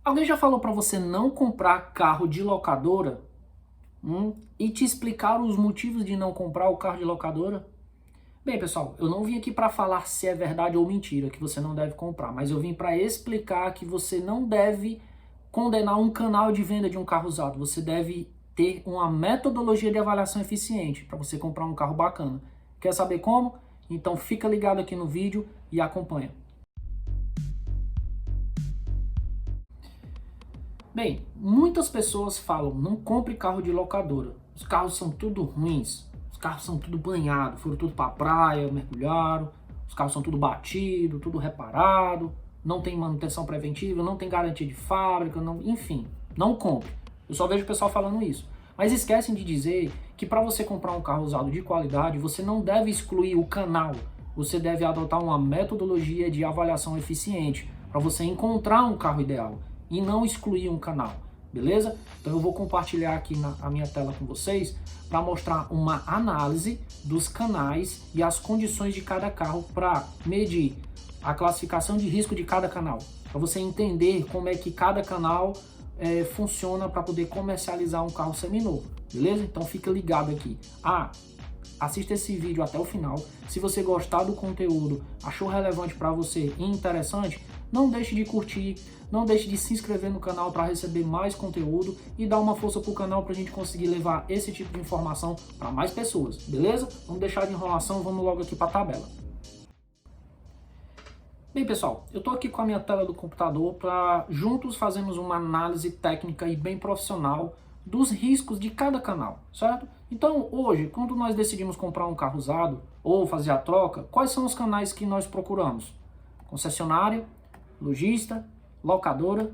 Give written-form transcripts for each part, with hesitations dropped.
Alguém já falou para você não comprar carro de locadora? E te explicar os motivos de não comprar o carro de locadora? Bem, pessoal, eu não vim aqui para falar se é verdade ou mentira que você não deve comprar, mas eu vim para explicar que você não deve condenar um canal de venda de um carro usado. Você deve ter uma metodologia de avaliação eficiente para você comprar um carro bacana. Quer saber como? Então fica ligado aqui no vídeo e acompanha. Bem, muitas pessoas falam, não compre carro de locadora. Os carros são tudo ruins. Os carros são tudo banhados, foram tudo para praia, mergulharam. Os carros são tudo batido, tudo reparado. Não tem manutenção preventiva, não tem garantia de fábrica, enfim, não compre. Eu só vejo o pessoal falando isso. Mas esquecem de dizer que para você comprar um carro usado de qualidade, você não deve excluir o canal. Você deve adotar uma metodologia de avaliação eficiente para você encontrar um carro ideal e não excluir um canal, beleza? Então eu vou compartilhar aqui a minha tela com vocês para mostrar uma análise dos canais e as condições de cada carro para medir a classificação de risco de cada canal, para você entender como é que cada canal funciona para poder comercializar um carro seminovo, beleza? Então fica ligado aqui. Assista esse vídeo até o final. Se você gostar do conteúdo, achou relevante para você e interessante, não deixe de curtir, não deixe de se inscrever no canal para receber mais conteúdo e dar uma força para o canal para a gente conseguir levar esse tipo de informação para mais pessoas, beleza? Vamos deixar de enrolação, vamos logo aqui para a tabela. Bem, pessoal, eu estou aqui com a minha tela do computador para juntos fazermos uma análise técnica e bem profissional dos riscos de cada canal, certo? Então, hoje, quando nós decidimos comprar um carro usado ou fazer a troca, quais são os canais que nós procuramos? Concessionária, lojista, locadora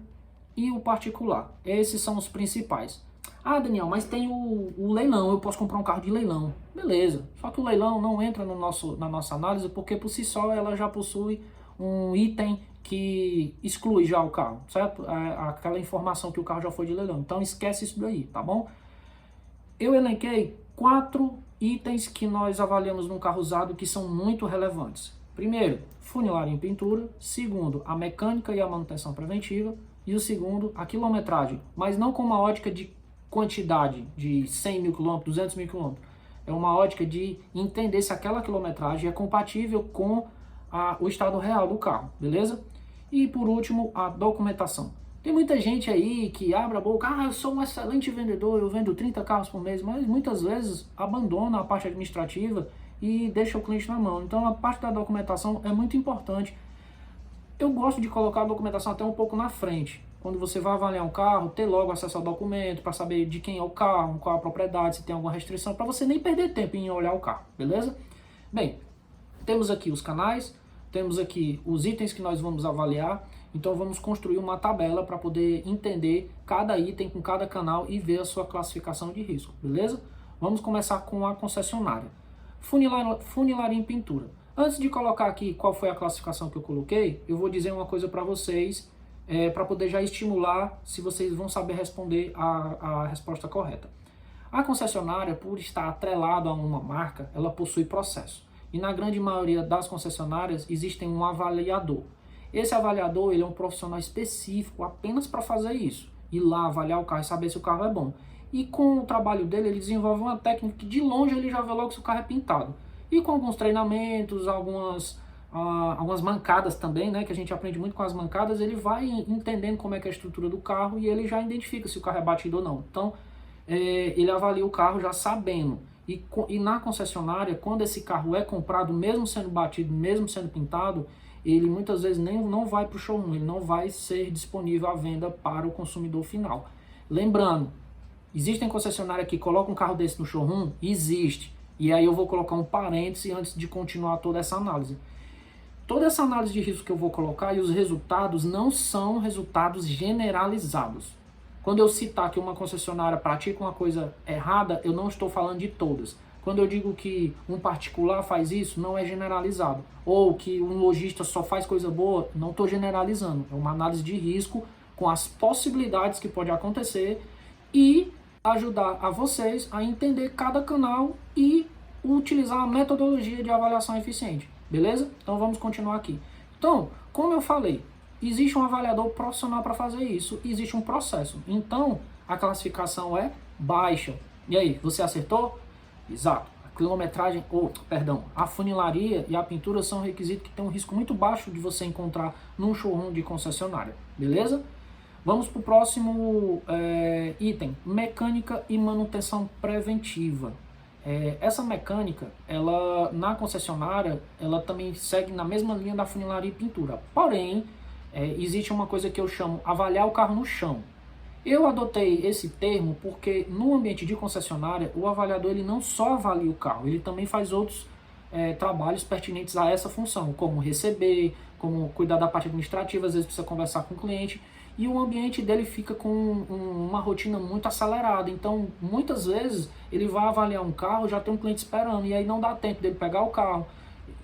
e o particular. Esses são os principais. Ah, Daniel, mas tem o leilão, eu posso comprar um carro de leilão. Beleza, só que o leilão não entra na nossa análise porque por si só ela já possui um item que exclui já o carro, certo? Aquela informação que o carro já foi de leilão. Então esquece isso daí, tá bom? Eu elenquei 4 itens que nós avaliamos num carro usado que são muito relevantes. Primeiro, funilaria em pintura. Segundo, a mecânica e a manutenção preventiva. E o segundo, a quilometragem. Mas não com uma ótica de quantidade, de 100 mil quilômetros, 200 mil quilômetros. É uma ótica de entender se aquela quilometragem é compatível com o estado real do carro, beleza? E por último, a documentação. Tem muita gente aí que abre a boca, eu sou um excelente vendedor, eu vendo 30 carros por mês, mas muitas vezes abandona a parte administrativa e deixa o cliente na mão. Então a parte da documentação é muito importante. Eu gosto de colocar a documentação até um pouco na frente. Quando você vai avaliar um carro, ter logo acesso ao documento para saber de quem é o carro, qual a propriedade, se tem alguma restrição, para você nem perder tempo em olhar o carro, beleza? Bem, temos aqui os canais, temos aqui os itens que nós vamos avaliar, então vamos construir uma tabela para poder entender cada item com cada canal e ver a sua classificação de risco, beleza? Vamos começar com a concessionária. Funilaria em pintura. Antes de colocar aqui qual foi a classificação que eu coloquei, eu vou dizer uma coisa para vocês, para poder já estimular se vocês vão saber responder a resposta correta. A concessionária, por estar atrelada a uma marca, ela possui processo. E na grande maioria das concessionárias existem um avaliador. Esse avaliador ele é um profissional específico apenas para fazer isso. Ir lá avaliar o carro e saber se o carro é bom. E com o trabalho dele ele desenvolve uma técnica que de longe ele já vê logo se o carro é pintado. E com alguns treinamentos, algumas mancadas também, né, que a gente aprende muito com as mancadas, ele vai entendendo como é que é a estrutura do carro e ele já identifica se o carro é batido ou não. Então ele avalia o carro já sabendo. E na concessionária, quando esse carro é comprado, mesmo sendo batido, mesmo sendo pintado, ele muitas vezes não vai para o showroom, ele não vai ser disponível à venda para o consumidor final. Lembrando, existem concessionárias que colocam um carro desse no showroom? Existe. E aí eu vou colocar um parêntese antes de continuar toda essa análise. Toda essa análise de risco que eu vou colocar e os resultados não são resultados generalizados. Quando eu citar que uma concessionária pratica uma coisa errada, eu não estou falando de todas. Quando eu digo que um particular faz isso, não é generalizado. Ou que um lojista só faz coisa boa, não estou generalizando. É uma análise de risco com as possibilidades que pode acontecer e ajudar a vocês a entender cada canal e utilizar a metodologia de avaliação eficiente. Beleza? Então vamos continuar aqui. Então, como eu falei, existe um avaliador profissional para fazer isso, existe um processo. Então, a classificação é baixa. E aí, você acertou? Exato. A quilometragem, a funilaria e a pintura são requisitos que têm um risco muito baixo de você encontrar num showroom de concessionária, beleza? Vamos para o próximo item, mecânica e manutenção preventiva. Essa mecânica, ela na concessionária, ela também segue na mesma linha da funilaria e pintura. Porém, existe uma coisa que eu chamo avaliar o carro no chão. Eu adotei esse termo porque no ambiente de concessionária, o avaliador ele não só avalia o carro, ele também faz outros trabalhos pertinentes a essa função, como receber, como cuidar da parte administrativa, às vezes precisa conversar com o cliente, e o ambiente dele fica com uma rotina muito acelerada. Então, muitas vezes, ele vai avaliar um carro, já tem um cliente esperando, e aí não dá tempo dele pegar o carro,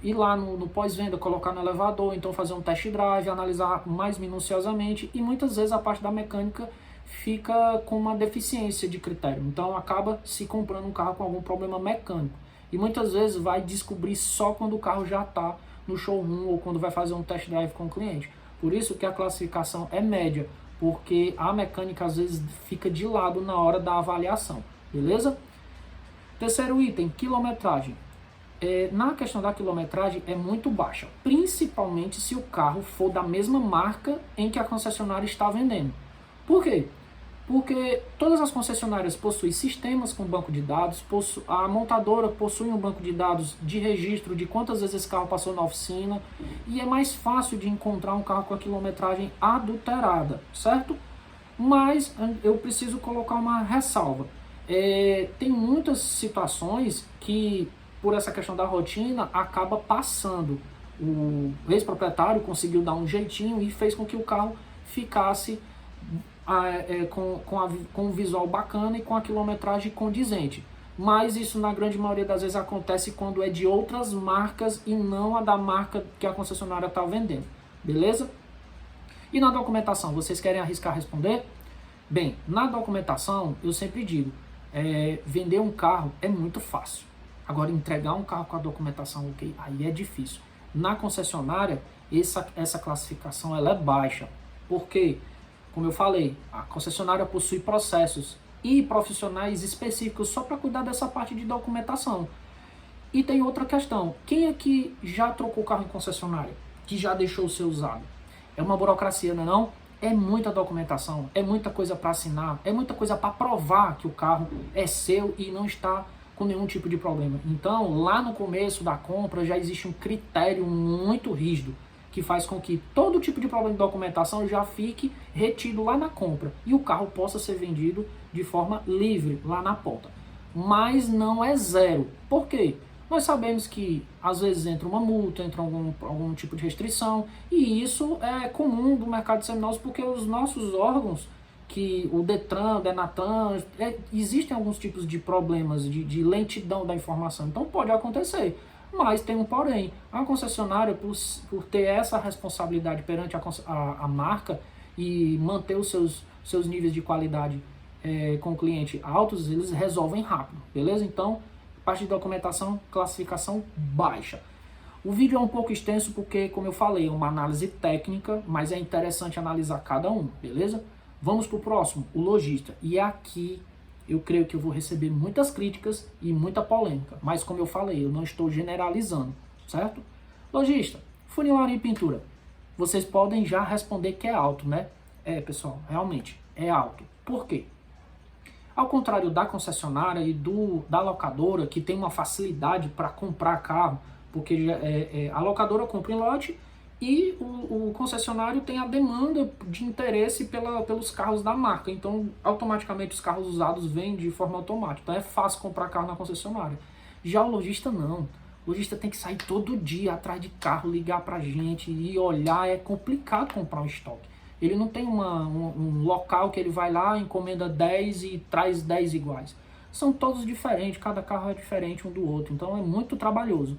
ir lá no pós-venda, colocar no elevador, então fazer um test drive, analisar mais minuciosamente, e muitas vezes a parte da mecânica fica com uma deficiência de critério. Então, acaba se comprando um carro com algum problema mecânico. E muitas vezes vai descobrir só quando o carro já está no showroom ou quando vai fazer um test drive com o cliente. Por isso que a classificação é média, porque a mecânica às vezes fica de lado na hora da avaliação, beleza? Terceiro item, quilometragem. Na questão da quilometragem é muito baixa, principalmente se o carro for da mesma marca em que a concessionária está vendendo. Por quê? Porque todas as concessionárias possuem sistemas com banco de dados, a montadora possui um banco de dados de registro de quantas vezes esse carro passou na oficina, e é mais fácil de encontrar um carro com a quilometragem adulterada, certo? Mas eu preciso colocar uma ressalva. Tem muitas situações que, por essa questão da rotina, acaba passando. O ex-proprietário conseguiu dar um jeitinho e fez com que o carro ficasse com um visual bacana e com a quilometragem condizente. Mas isso na grande maioria das vezes acontece quando é de outras marcas e não a da marca que a concessionária está vendendo. Beleza? E na documentação, vocês querem arriscar responder? Bem, na documentação eu sempre digo, vender um carro é muito fácil. Agora entregar um carro com a documentação ok, aí é difícil. Na concessionária, essa classificação ela é baixa. Por quê? Como eu falei, a concessionária possui processos e profissionais específicos só para cuidar dessa parte de documentação. E tem outra questão, quem é que já trocou o carro em concessionária? Que já deixou o seu usado? É uma burocracia, não é não? É muita documentação, é muita coisa para assinar, é muita coisa para provar que o carro é seu e não está com nenhum tipo de problema. Então, lá no começo da compra já existe um critério muito rígido, que faz com que todo tipo de problema de documentação já fique retido lá na compra e o carro possa ser vendido de forma livre lá na porta. Mas não é zero. Por quê? Nós sabemos que às vezes entra uma multa, entra algum tipo de restrição, e isso é comum do mercado de seminovos, porque os nossos órgãos, que o Detran, o Denatran, existem alguns tipos de problemas de lentidão da informação, então pode acontecer. Mas tem um porém, a concessionária, por ter essa responsabilidade perante a marca e manter os seus níveis de qualidade com o cliente altos, eles resolvem rápido, beleza? Então, parte de documentação, classificação baixa. O vídeo é um pouco extenso porque, como eu falei, é uma análise técnica, mas é interessante analisar cada um, beleza? Vamos para o próximo, o lojista. E aqui eu creio que eu vou receber muitas críticas e muita polêmica. Mas como eu falei, eu não estou generalizando, certo? Lojista, funilaria e pintura. Vocês podem já responder que é alto, né? Pessoal, realmente é alto. Por quê? Ao contrário da concessionária e da locadora, que tem uma facilidade para comprar carro, porque a locadora compra em lote e o concessionário tem a demanda de interesse pelos carros da marca. Então, automaticamente, os carros usados vêm de forma automática. Então, é fácil comprar carro na concessionária. Já o lojista, não. O lojista tem que sair todo dia atrás de carro, ligar pra gente e olhar. É complicado comprar um estoque. Ele não tem um local que ele vai lá, encomenda 10 e traz 10 iguais. São todos diferentes, cada carro é diferente um do outro. Então, é muito trabalhoso.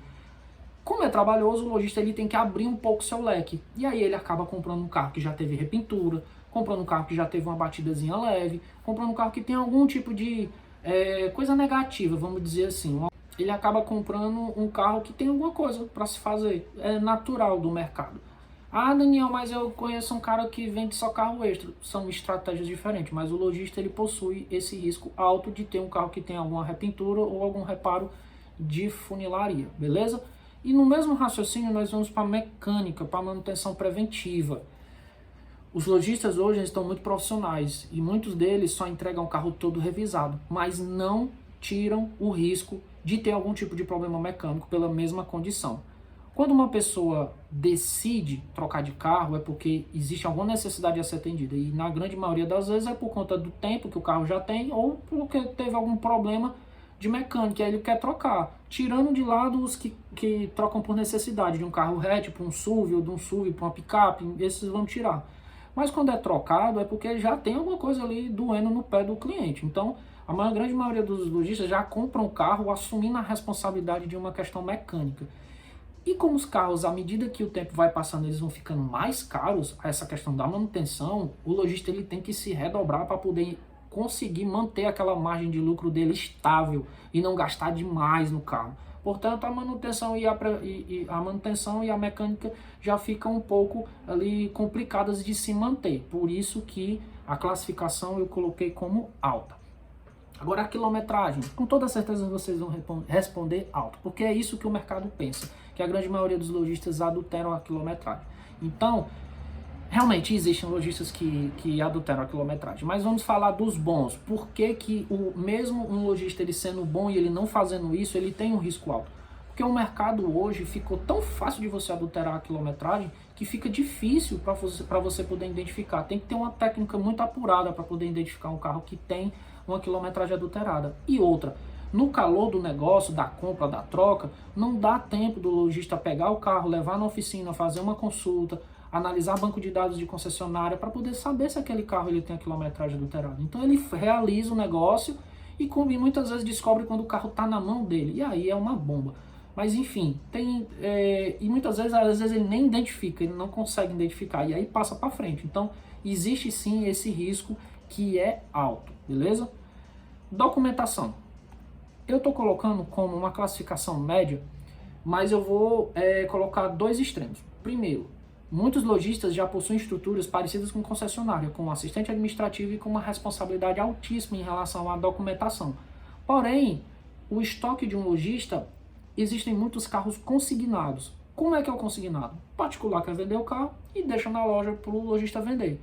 Como é trabalhoso, o lojista ele tem que abrir um pouco seu leque. E aí ele acaba comprando um carro que já teve repintura, comprando um carro que já teve uma batidazinha leve, comprando um carro que tem algum tipo de coisa negativa, vamos dizer assim. Ele acaba comprando um carro que tem alguma coisa para se fazer. É natural do mercado. Ah, Daniel, mas eu conheço um cara que vende só carro extra. São estratégias diferentes, mas o lojista ele possui esse risco alto de ter um carro que tem alguma repintura ou algum reparo de funilaria, beleza? E no mesmo raciocínio nós vamos para mecânica, para manutenção preventiva. Os lojistas hoje estão muito profissionais e muitos deles só entregam o carro todo revisado, mas não tiram o risco de ter algum tipo de problema mecânico pela mesma condição. Quando uma pessoa decide trocar de carro é porque existe alguma necessidade a ser atendida e na grande maioria das vezes é por conta do tempo que o carro já tem ou porque teve algum problema de mecânica e aí ele quer trocar, tirando de lado os que trocam por necessidade de um carro hatch para um SUV ou de um SUV para uma picape, esses vão tirar. Mas quando é trocado é porque já tem alguma coisa ali doendo no pé do cliente. Então, a grande maioria dos lojistas já compram o carro assumindo a responsabilidade de uma questão mecânica. E como os carros, à medida que o tempo vai passando, eles vão ficando mais caros, essa questão da manutenção, o lojista ele tem que se redobrar para poder conseguir manter aquela margem de lucro dele estável e não gastar demais no carro. Portanto, a manutenção e a mecânica já ficam um pouco ali complicadas de se manter. Por isso que a classificação eu coloquei como alta. Agora a quilometragem, com toda certeza vocês vão responder alto, porque é isso que o mercado pensa, que a grande maioria dos lojistas adulteram a quilometragem. Então, realmente existem lojistas que adulteram a quilometragem, mas vamos falar dos bons. Por que que mesmo um lojista ele sendo bom e ele não fazendo isso, ele tem um risco alto? Porque o mercado hoje ficou tão fácil de você adulterar a quilometragem que fica difícil para você poder identificar. Tem que ter uma técnica muito apurada para poder identificar um carro que tem uma quilometragem adulterada. E outra, no calor do negócio, da compra, da troca, não dá tempo do lojista pegar o carro, levar na oficina, fazer uma consulta, analisar banco de dados de concessionária para poder saber se aquele carro ele tem a quilometragem adulterada. Então ele realiza o negócio e muitas vezes descobre quando o carro está na mão dele. E aí é uma bomba. Mas enfim, e muitas vezes, às vezes ele nem identifica, ele não consegue identificar e aí passa para frente. Então existe sim esse risco que é alto, beleza? Documentação. Eu estou colocando como uma classificação média, mas eu vou colocar dois extremos. Primeiro, muitos lojistas já possuem estruturas parecidas com concessionária, com um assistente administrativo e com uma responsabilidade altíssima em relação à documentação. Porém, o estoque de um lojista, existem muitos carros consignados. Como é que é o consignado? O particular quer vender o carro e deixa na loja para o lojista vender.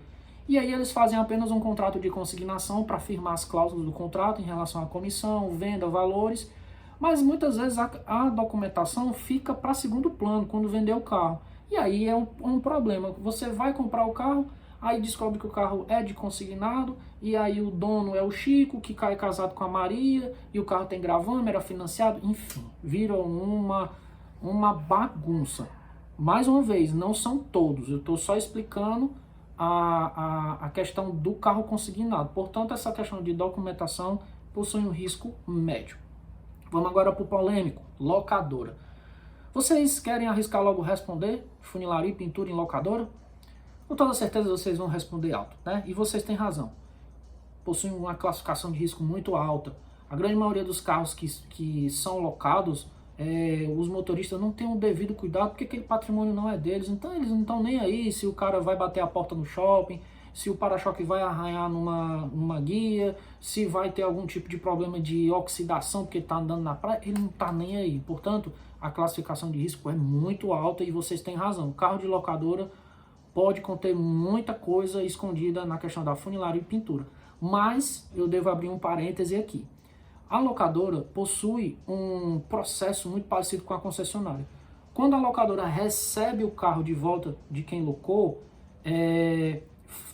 E aí eles fazem apenas um contrato de consignação para firmar as cláusulas do contrato em relação à comissão, venda, valores, mas muitas vezes a documentação fica para segundo plano quando vender o carro. E aí é um problema. Você vai comprar o carro, aí descobre que o carro é de consignado, e aí o dono é o Chico, que cai casado com a Maria, e o carro tem gravame, era financiado, enfim, vira uma bagunça. Mais uma vez, não são todos, eu estou só explicando a questão do carro consignado. Portanto, essa questão de documentação possui um risco médio. Vamos agora para o polêmico, locadora. Vocês querem arriscar logo responder? Funilaria e pintura em locadora? Com toda certeza vocês vão responder alto, né? E vocês têm razão. Possuem uma classificação de risco muito alta. A grande maioria dos carros que são locados, os motoristas não têm o devido cuidado porque aquele patrimônio não é deles. Então eles não estão nem aí se o cara vai bater a porta no shopping, se o para-choque vai arranhar numa guia, se vai ter algum tipo de problema de oxidação porque ele está andando na praia, ele não está nem aí. Portanto, a classificação de risco é muito alta e vocês têm razão. O carro de locadora pode conter muita coisa escondida na questão da funilaria e pintura. Mas eu devo abrir um parêntese aqui. A locadora possui um processo muito parecido com a concessionária. Quando a locadora recebe o carro de volta de quem locou,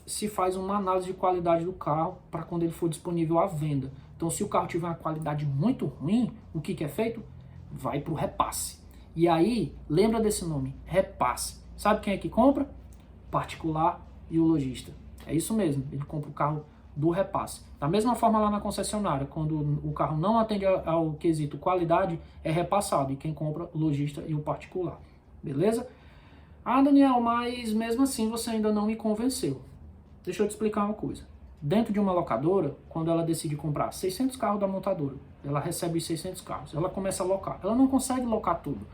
se faz uma análise de qualidade do carro para quando ele for disponível à venda. Então, se o carro tiver uma qualidade muito ruim, o que é feito? Vai para o repasse. E aí, lembra desse nome, repasse. Sabe quem é que compra? O particular e o lojista. É isso mesmo, ele compra o carro do repasse. Da mesma forma lá na concessionária, quando o carro não atende ao quesito qualidade, é repassado. E quem compra, o lojista e o particular. Beleza? Ah, Daniel, mas mesmo assim você ainda não me convenceu. Deixa eu te explicar uma coisa. Dentro de uma locadora, quando ela decide comprar 600 carros da montadora, ela recebe os 600 carros, ela começa a locar. Ela não consegue locar tudo.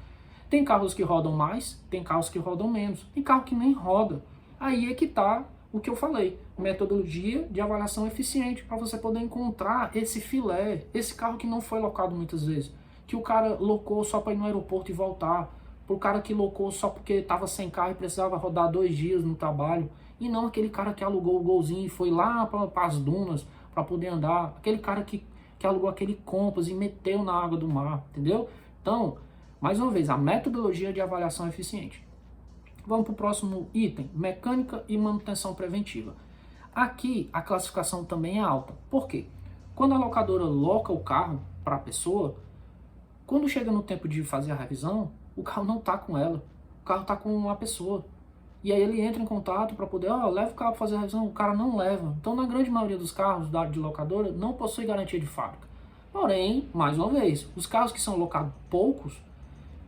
Tem carros que rodam mais, tem carros que rodam menos, tem carro que nem roda. Aí é que está o que eu falei, metodologia de avaliação eficiente, para você poder encontrar esse filé, esse carro que não foi locado muitas vezes, que o cara locou só para ir no aeroporto e voltar, pro cara que locou só porque estava sem carro e precisava rodar 2 dias no trabalho, e não aquele cara que alugou o golzinho e foi lá para as dunas para poder andar, aquele cara que alugou aquele Compass e meteu na água do mar, entendeu? Então, mais uma vez, a metodologia de avaliação eficiente. Vamos para o próximo item, mecânica e manutenção preventiva. Aqui a classificação também é alta. Por quê? Quando a locadora loca o carro para a pessoa, quando chega no tempo de fazer a revisão, o carro não está com ela, o carro está com a pessoa. E aí ele entra em contato para poder, leva o carro para fazer a revisão, o cara não leva. Então, na grande maioria dos carros de locadora, não possui garantia de fábrica. Porém, mais uma vez, os carros que são locados poucos,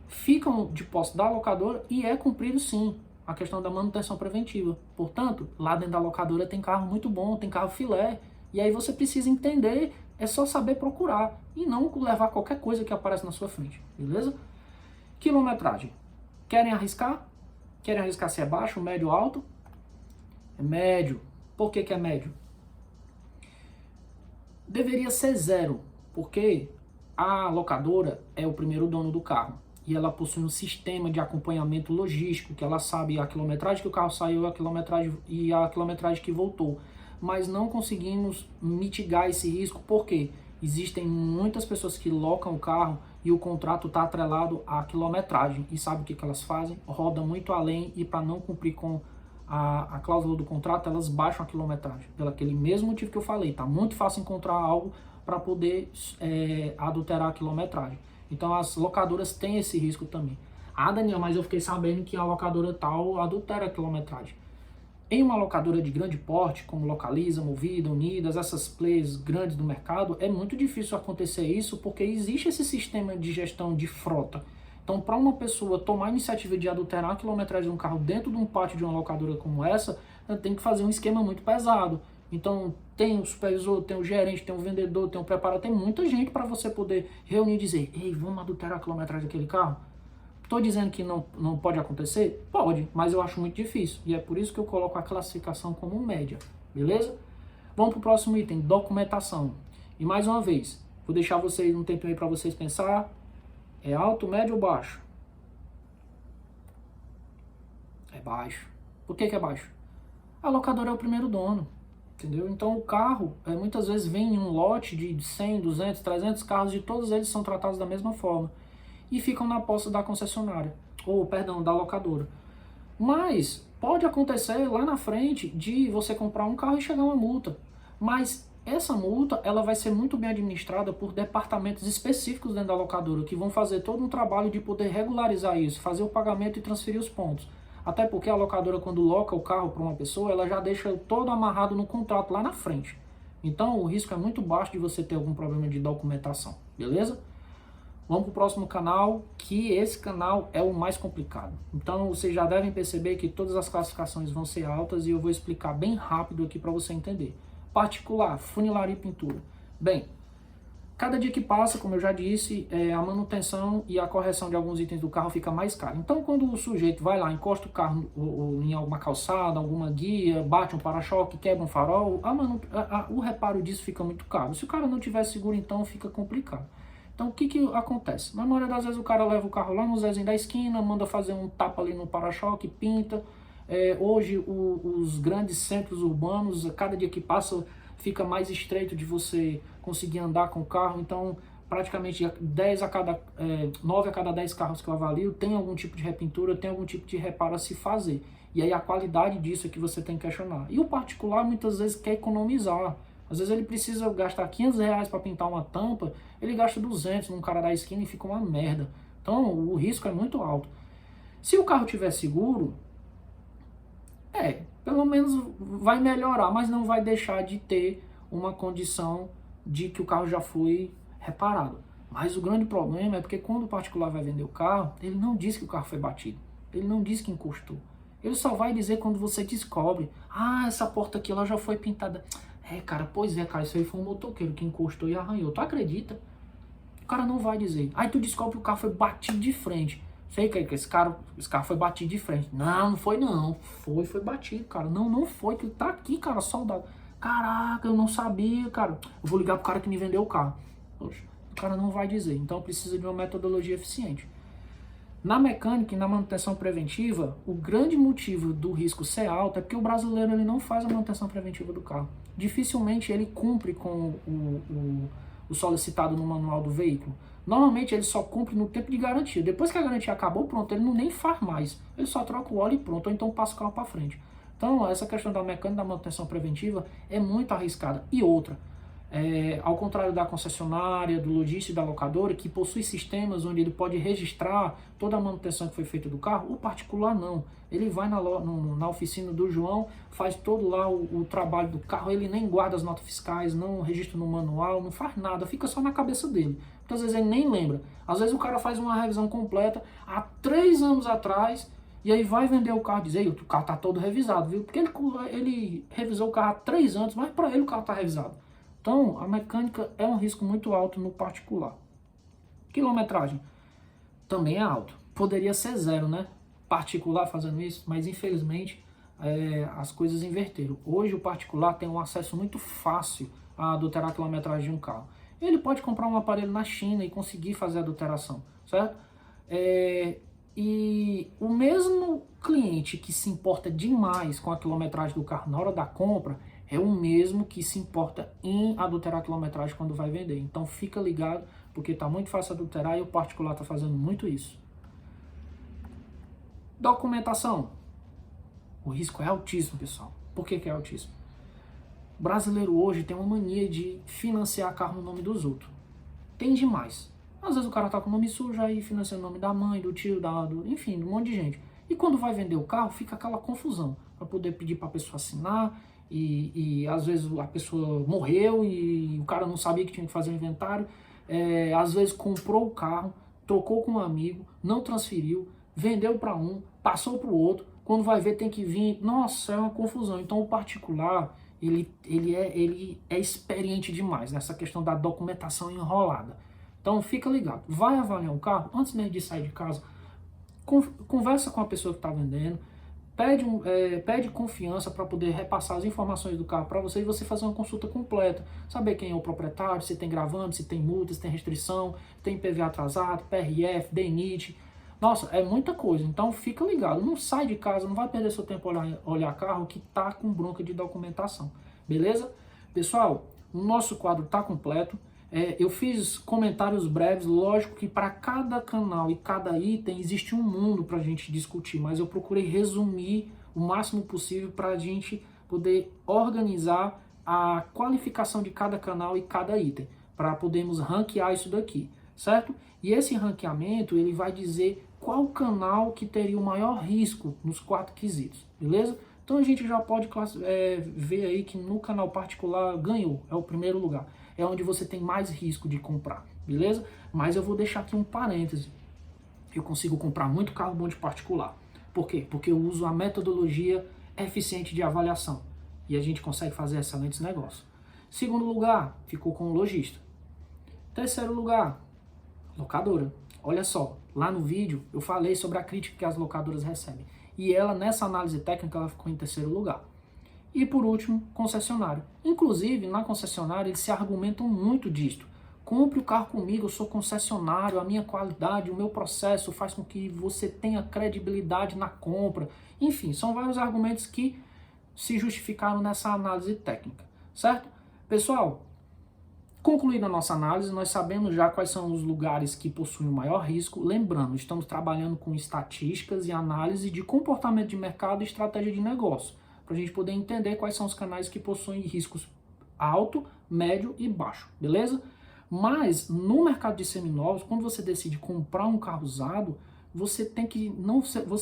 ficam de posse da locadora e é cumprido sim a questão da manutenção preventiva. Portanto, lá dentro da locadora tem carro muito bom, tem carro filé, e aí você precisa entender, é só saber procurar e não levar qualquer coisa que aparece na sua frente, beleza? Quilometragem. Querem arriscar? Querem arriscar se é baixo, médio ou alto? É médio. Por que é médio? Deveria ser 0, porque a locadora é o primeiro dono do carro e ela possui um sistema de acompanhamento logístico, que ela sabe a quilometragem que o carro saiu a quilometragem que voltou. Mas não conseguimos mitigar esse risco, porque existem muitas pessoas que locam o carro e o contrato está atrelado à quilometragem. E sabe o que elas fazem? Rodam muito além e, para não cumprir com a cláusula do contrato, elas baixam a quilometragem. Pelo aquele mesmo motivo que eu falei, tá muito fácil encontrar algo para poder adulterar a quilometragem. Então as locadoras têm esse risco também. Ah, Daniel, mas eu fiquei sabendo que a locadora tal adultera a quilometragem. Em uma locadora de grande porte, como Localiza, Movida, Unidas, essas players grandes do mercado, é muito difícil acontecer isso, porque existe esse sistema de gestão de frota. Então, para uma pessoa tomar a iniciativa de adulterar a quilometragem de um carro dentro de um pátio de uma locadora como essa, ela tem que fazer um esquema muito pesado. Então, tem o supervisor, tem o gerente, tem o vendedor, tem o preparador, tem muita gente para você poder reunir e dizer: ei, vamos adulterar a quilometragem daquele carro? Estou dizendo que não pode acontecer? Pode, mas eu acho muito difícil. E é por isso que eu coloco a classificação como média, beleza? Vamos para o próximo item, documentação. E mais uma vez, vou deixar vocês um tempinho aí para vocês pensar. É alto, médio ou baixo? É baixo. Por que é baixo? A locadora é o primeiro dono, entendeu? Então o carro, muitas vezes vem em um lote de 100, 200, 300 carros e todos eles são tratados da mesma forma. E ficam na posse da concessionária, ou perdão, da locadora. Mas pode acontecer lá na frente de você comprar um carro e chegar uma multa. Mas essa multa ela vai ser muito bem administrada por departamentos específicos dentro da locadora, que vão fazer todo um trabalho de poder regularizar isso, fazer o pagamento e transferir os pontos. Até porque a locadora, quando loca o carro para uma pessoa, ela já deixa todo amarrado no contrato lá na frente. Então o risco é muito baixo de você ter algum problema de documentação, beleza? Vamos para o próximo canal, que esse canal é o mais complicado. Então vocês já devem perceber que todas as classificações vão ser altas e eu vou explicar bem rápido aqui para você entender. Particular, funilaria e pintura. Bem, cada dia que passa, como eu já disse, a manutenção e a correção de alguns itens do carro fica mais caro. Então quando o sujeito vai lá, encosta o carro em alguma calçada, alguma guia, bate um para-choque, quebra um farol, o reparo disso fica muito caro. Se o cara não tiver seguro, então fica complicado. Então o que acontece? Na maioria das vezes o cara leva o carro lá no Zezinho da esquina, manda fazer um tapa ali no para-choque, pinta. Hoje os grandes centros urbanos, cada dia que passa fica mais estreito de você conseguir andar com o carro. Então praticamente 9 a cada 10 carros que eu avalio tem algum tipo de repintura, tem algum tipo de reparo a se fazer. E aí a qualidade disso é que você tem que questionar. E o particular muitas vezes quer economizar. Às vezes ele precisa gastar R$500 para pintar uma tampa, ele gasta 200 num cara da esquina e fica uma merda. Então o risco é muito alto. Se o carro tiver seguro, pelo menos vai melhorar, mas não vai deixar de ter uma condição de que o carro já foi reparado. Mas o grande problema é porque quando o particular vai vender o carro, ele não diz que o carro foi batido, ele não diz que encostou. Ele só vai dizer quando você descobre: ah, essa porta aqui ela já foi pintada. Cara, pois é, cara, isso aí foi um motoqueiro que encostou e arranhou. Tu acredita? O cara não vai dizer. Aí tu descobre que o carro foi batido de frente. Sei que esse carro foi batido de frente. Não, não foi não. Foi batido, cara. Não foi, que tá aqui, cara, soldado. Caraca, eu não sabia, cara. Eu vou ligar pro cara que me vendeu o carro. Poxa, o cara não vai dizer. Então precisa de uma metodologia eficiente. Na mecânica e na manutenção preventiva, o grande motivo do risco ser alto é porque o brasileiro ele não faz a manutenção preventiva do carro. Dificilmente ele cumpre com o solicitado no manual do veículo. Normalmente ele só cumpre no tempo de garantia. Depois que a garantia acabou, pronto, ele não nem faz mais. Ele só troca o óleo e pronto, ou então passa o carro para frente. Então essa questão da mecânica e da manutenção preventiva é muito arriscada. E outra, ao contrário da concessionária, do lojista e da locadora, que possui sistemas onde ele pode registrar toda a manutenção que foi feita do carro, o particular não. Ele vai na oficina do João, faz todo lá o trabalho do carro, ele nem guarda as notas fiscais, não registra no manual, não faz nada, fica só na cabeça dele. Muitas vezes ele nem lembra. Às vezes o cara faz uma revisão completa há 3 anos atrás, e aí vai vender o carro e diz, ei, o carro tá todo revisado, viu? Porque ele revisou o carro há 3 anos, mas para ele o carro tá revisado. Então, a mecânica é um risco muito alto no particular. Quilometragem também é alto. Poderia ser 0, né? Particular fazendo isso, mas infelizmente as coisas inverteram. Hoje o particular tem um acesso muito fácil a adulterar a quilometragem de um carro. Ele pode comprar um aparelho na China e conseguir fazer a adulteração, certo? E o mesmo cliente que se importa demais com a quilometragem do carro na hora da compra é o mesmo que se importa em adulterar a quilometragem quando vai vender. Então fica ligado, porque está muito fácil adulterar e o particular está fazendo muito isso. Documentação. O risco é altíssimo, pessoal. Por que é altíssimo? O brasileiro hoje tem uma mania de financiar carro no nome dos outros. Tem demais. Às vezes o cara tá com o nome sujo, aí financia o nome da mãe, do tio, enfim, de um monte de gente. E quando vai vender o carro, fica aquela confusão. Para poder pedir para a pessoa assinar, e às vezes a pessoa morreu e o cara não sabia que tinha que fazer o inventário. Às vezes comprou o carro, trocou com um amigo, não transferiu, vendeu para um, passou para o outro. Quando vai ver tem que vir. Nossa, é uma confusão. Então o particular, ele é experiente demais nessa questão da documentação enrolada. Então fica ligado, vai avaliar um carro, antes mesmo de sair de casa, conversa com a pessoa que está vendendo, pede confiança para poder repassar as informações do carro para você e você fazer uma consulta completa. Saber quem é o proprietário, se tem gravame, se tem multa, se tem restrição, tem IPVA atrasado, PRF, DNIT. Nossa, é muita coisa, então fica ligado, não sai de casa, não vai perder seu tempo olhar carro que tá com bronca de documentação, beleza? Pessoal, o nosso quadro tá completo. Eu fiz comentários breves, lógico que para cada canal e cada item existe um mundo para a gente discutir, mas eu procurei resumir o máximo possível para a gente poder organizar a qualificação de cada canal e cada item, para podermos ranquear isso daqui, certo? E esse ranqueamento ele vai dizer qual canal que teria o maior risco nos 4 quesitos, beleza? Então a gente já pode ver aí que no canal particular ganhou, é o primeiro lugar. É onde você tem mais risco de comprar, beleza? Mas eu vou deixar aqui um parêntese. Eu consigo comprar muito carro bom de particular. Por quê? Porque eu uso a metodologia eficiente de avaliação. E a gente consegue fazer excelentes negócios. Segundo lugar, ficou com o lojista. Terceiro lugar, locadora. Olha só, lá no vídeo eu falei sobre a crítica que as locadoras recebem. E ela, nessa análise técnica, ela ficou em terceiro lugar. E por último, concessionário. Inclusive, na concessionária, eles se argumentam muito disto. Compre o carro comigo, eu sou concessionário, a minha qualidade, o meu processo faz com que você tenha credibilidade na compra. Enfim, são vários argumentos que se justificaram nessa análise técnica, certo? Pessoal, concluída a nossa análise, nós sabemos já quais são os lugares que possuem o maior risco. Lembrando, estamos trabalhando com estatísticas e análise de comportamento de mercado e estratégia de negócio, para a gente poder entender quais são os canais que possuem riscos alto, médio e baixo, beleza? Mas no mercado de seminovos, quando você decide comprar um carro usado, você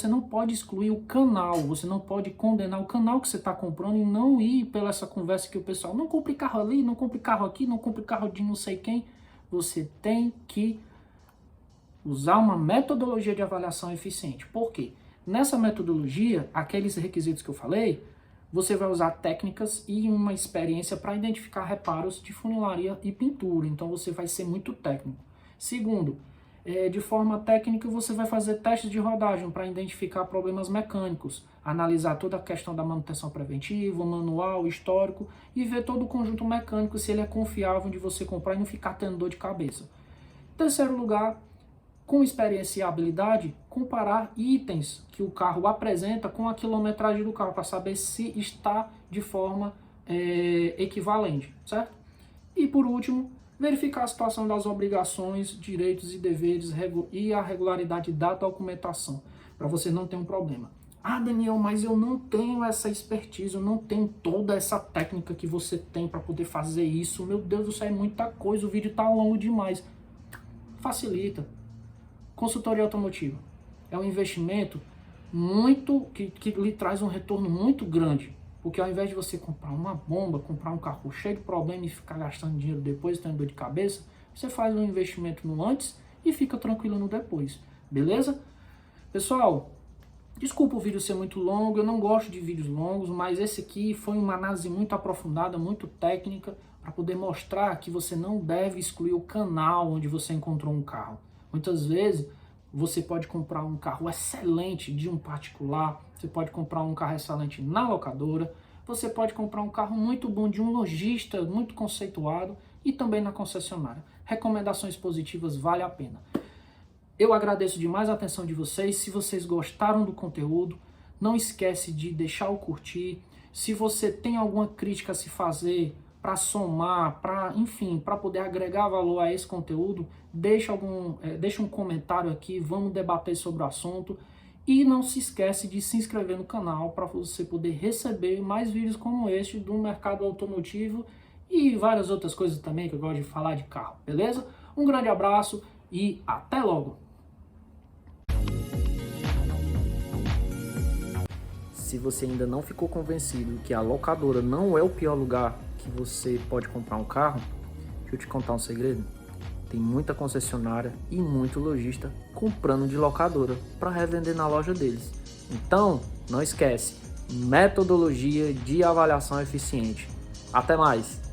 não pode excluir o canal, você não pode condenar o canal que você está comprando e não ir pela essa conversa que o pessoal não compre carro ali, não compre carro aqui, não compre carro de não sei quem. Você tem que usar uma metodologia de avaliação eficiente. Por quê? Nessa metodologia, aqueles requisitos que eu falei, você vai usar técnicas e uma experiência para identificar reparos de funilaria e pintura. Então você vai ser muito técnico. Segundo, de forma técnica, você vai fazer testes de rodagem para identificar problemas mecânicos, analisar toda a questão da manutenção preventiva, manual, histórico e ver todo o conjunto mecânico se ele é confiável de você comprar e não ficar tendo dor de cabeça. Terceiro lugar, com experiência e habilidade, comparar itens que o carro apresenta com a quilometragem do carro para saber se está de forma equivalente, certo? E por último, verificar a situação das obrigações, direitos e deveres e a regularidade da documentação, para você não ter um problema. Ah, Daniel, mas eu não tenho essa expertise, eu não tenho toda essa técnica que você tem para poder fazer isso. Meu Deus do céu, é muita coisa, o vídeo está longo demais. Facilita. Consultoria automotiva é um investimento que lhe traz um retorno muito grande. Porque ao invés de você comprar uma bomba, comprar um carro cheio de problema e ficar gastando dinheiro depois, tendo dor de cabeça, você faz um investimento no antes e fica tranquilo no depois. Beleza? Pessoal, desculpa o vídeo ser muito longo, eu não gosto de vídeos longos, mas esse aqui foi uma análise muito aprofundada, muito técnica, para poder mostrar que você não deve excluir o canal onde você encontrou um carro. Muitas vezes você pode comprar um carro excelente de um particular, você pode comprar um carro excelente na locadora, você pode comprar um carro muito bom de um lojista muito conceituado e também na concessionária. Recomendações positivas, vale a pena. Eu agradeço demais a atenção de vocês. Se vocês gostaram do conteúdo, não esquece de deixar o curtir. Se você tem alguma crítica a se fazer para somar, para poder agregar valor a esse conteúdo, deixa um comentário aqui, vamos debater sobre o assunto. E não se esquece de se inscrever no canal para você poder receber mais vídeos como este do mercado automotivo e várias outras coisas também que eu gosto de falar de carro, beleza? Um grande abraço e até logo! Se você ainda não ficou convencido que a locadora não é o pior lugar que você pode comprar um carro, deixa eu te contar um segredo. Tem muita concessionária e muito lojista comprando de locadora para revender na loja deles. Então, não esquece, metodologia de avaliação eficiente. Até mais!